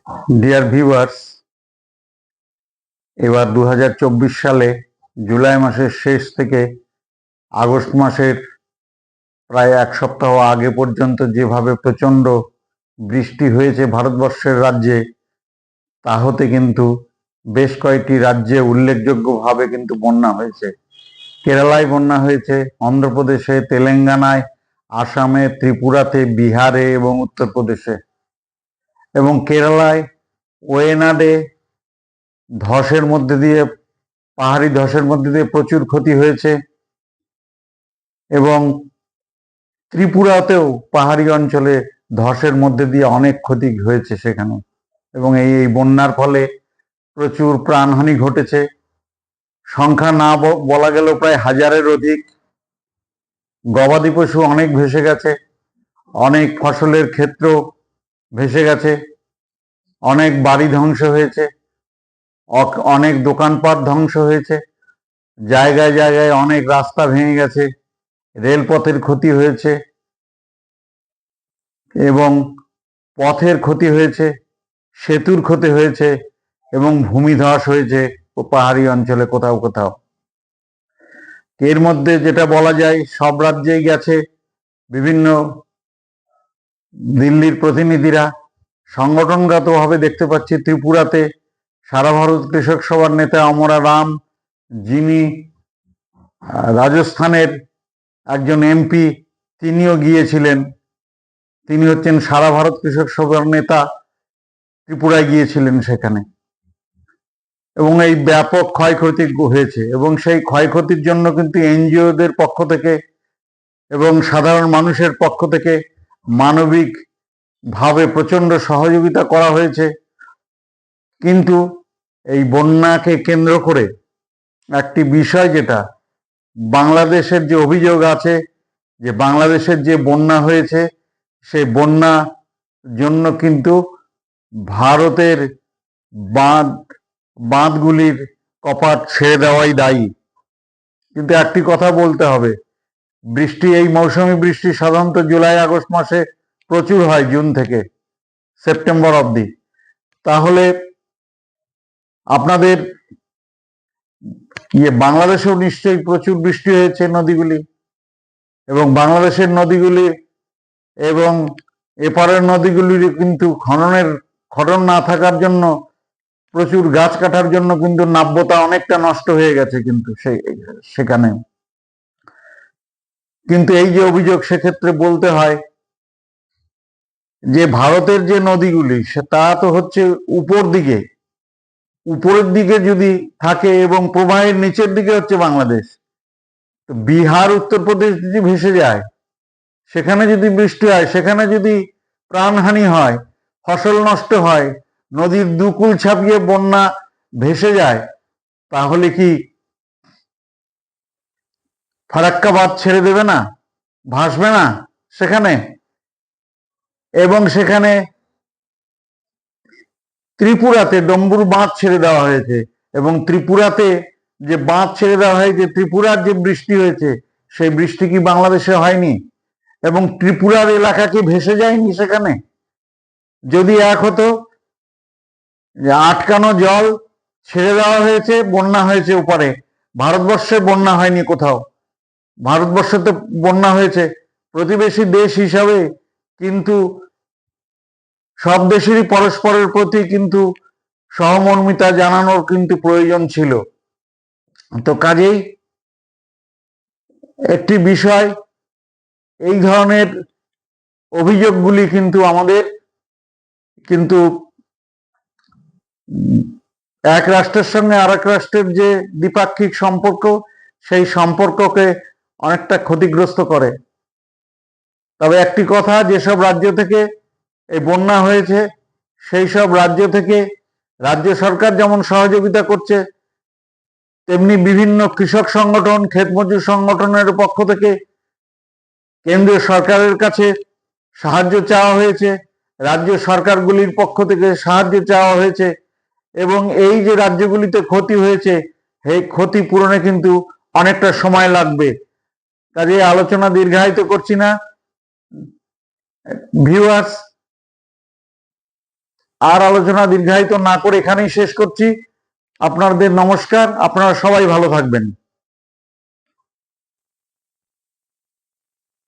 Dear viewers, এবার 2024 সালে জুলাই মাসের শেষ থেকে আগস্ট মাসের প্রায় এক সপ্তাহ আগে পর্যন্ত যেভাবে প্রচণ্ড বৃষ্টি হয়েছে ভারতবর্ষের রাজ্যে, তা হতে কিন্তু বেশ কয়েকটি রাজ্যে উল্লেখযোগ্যভাবে কিন্তু বন্যা হয়েছে। কেরালায় বন্যা হয়েছে, অন্ধ্রপ্রদেশে, তেলেঙ্গানায়, আসামে, ত্রিপুরাতে, বিহারে এবং উত্তরপ্রদেশে। এবং কেরালায় ওয়েনাডে ধসের মধ্যে দিয়ে, পাহাড়ি ধসের মধ্যে দিয়ে প্রচুর ক্ষতি হয়েছে। এবং ত্রিপুরাতেও পাহাড়ি অঞ্চলে ধসের মধ্যে দিয়ে অনেক ক্ষতি হয়েছে সেখানে। এবং এই বন্যার ফলে প্রচুর প্রাণহানি ঘটেছে। সংখ্যা না বলা গেল প্রায় 1000-এর অধিক। গবাদি পশু অনেক ভেসে গেছে, অনেক ফসলের ক্ষেত্র ভেসে গেছে, অনেক বাড়ি ধ্বংস হয়েছে, অনেক দোকানপাট ধ্বংস হয়েছে, জায়গায় জায়গায় অনেক রাস্তা ভেঙে গেছে, রেলপথের ক্ষতি হয়েছে এবং পথের ক্ষতি হয়েছে, সেতুর ক্ষতি হয়েছে এবং ভূমিধস হয়েছে পাহাড়ি অঞ্চলে কোথাও কোথাও। এর মধ্যে যেটা বলা যায়, সব রাজ্যেই গেছে বিভিন্ন দিল্লির প্রতিনিধিরা। সংগঠনগতভাবে দেখতে পাচ্ছি ত্রিপুরাতে সারা ভারত কৃষক সভার নেতা অমরা রাম, যিনি রাজস্থানের একজন এমপি, তিনিও গিয়েছিলেন। তিনি হচ্ছেন সারা ভারত কৃষক সভার নেতা, ত্রিপুরায় গিয়েছিলেন সেখানে। এবং এই ব্যাপক ক্ষয়ক্ষতি হয়েছে এবং সেই ক্ষয়ক্ষতির জন্য কিন্তু এনজিওদের পক্ষ থেকে এবং সাধারণ মানুষের পক্ষ থেকে মানবিক ভাবে প্রচন্ড সহযোগিতা করা হয়েছে। কিন্তু এই বন্যাকে কেন্দ্র করে একটি বিষয়, যেটা বাংলাদেশের যে অভিযোগ আছে যে বাংলাদেশের যে বন্যা হয়েছে, সেই বন্যা জন্য কিন্তু ভারতের বাঁধগুলির কপাট ছেড়ে দেওয়াই দায়ী। কিন্তু একটি কথা বলতে হবে, বৃষ্টি, এই মৌসুমী বৃষ্টি সাধারণত জুলাই আগস্ট মাসে প্রচুর হয়, জুন থেকে সেপ্টেম্বর অবধি। তাহলে আপনাদের বাংলাদেশেও নিশ্চয়ই প্রচুর বৃষ্টি হয়েছে নদীগুলি, এবং বাংলাদেশের নদীগুলি এবং এপারের নদীগুলির কিন্তু খনন না থাকার জন্য, প্রচুর গাছ কাটার জন্য কিন্তু নাব্যতা অনেকটা নষ্ট হয়ে গেছে কিন্তু সেখানে। কিন্তু এই যে অভিযোগ, সেক্ষেত্রে বলতে হয় যে ভারতের যে নদীগুলি, তা তো হচ্ছে উপরের দিকে যদি থাকে এবং প্রবাহের নিচের দিকে হচ্ছে বাংলাদেশ। তো বিহার, উত্তরপ্রদেশ যদি ভেসে যায়, সেখানে যদি বৃষ্টি হয়, সেখানে যদি প্রাণহানি হয়, ফসল নষ্ট হয়, নদীর দুকুল ছাপিয়ে বন্যা ভেসে যায়, তাহলে কি ফারাক্কা বাঁধ ছেড়ে দেবে না, ভাসবে না সেখানে? এবং সেখানে ত্রিপুরাতে ডম্বুর বাঁধ ছেড়ে দেওয়া হয়েছে, এবং ত্রিপুরাতে যে বাঁধ ছেড়ে দেওয়া হয়েছে, ত্রিপুরার যে বৃষ্টি হয়েছে, সেই বৃষ্টি কি বাংলাদেশে হয়নি? এবং ত্রিপুরার এলাকা কি ভেসে যায়নি সেখানে? যদি এক হতো যে আটকানো জল ছেড়ে দেওয়া হয়েছে, বন্যা হয়েছে ওপারে, ভারতবর্ষে বন্যা হয়নি কোথাও। ভারতবর্ষে তো বন্যা হয়েছে। প্রতিবেশী দেশ হিসাবে কিন্তু সব দেশেরই পরস্পরের প্রতি কিন্তু সহমর্মিতা জানানোর কিন্তু প্রয়োজন ছিল। তো কাজেই একটি বিষয়, এই ধরনের অভিযোগগুলি কিন্তু আমাদের কিন্তু এক রাষ্ট্রের সঙ্গে আরেক রাষ্ট্রের যে দ্বিপাক্ষিক সম্পর্ক, সেই সম্পর্ককে অনেকটা ক্ষতিগ্রস্ত করে। তবে একটি কথা, যেসব রাজ্য থেকে এই বন্যা হয়েছে, সেই সব রাজ্য থেকে রাজ্য সরকার যেমন সহযোগিতা করছে, তেমনি বিভিন্ন কৃষক সংগঠন, ক্ষেত মজুর সংগঠনের পক্ষ থেকে কেন্দ্রীয় সরকারের কাছে সাহায্য চাওয়া হয়েছে, রাজ্য সরকারগুলির পক্ষ থেকে সাহায্য চাওয়া হয়েছে। এবং এই যে রাজ্যগুলিতে ক্ষতি হয়েছে, এই ক্ষতি পূরণে কিন্তু অনেকটা সময় লাগবে। কাজে আলোচনা দীর্ঘায়িত করছি না। ভিউয়ার্স, আর আলোচনা দীর্ঘায়িত না করে এখানেই শেষ করছি। আপনাদের নমস্কার, আপনারা সবাই ভালো থাকবেন।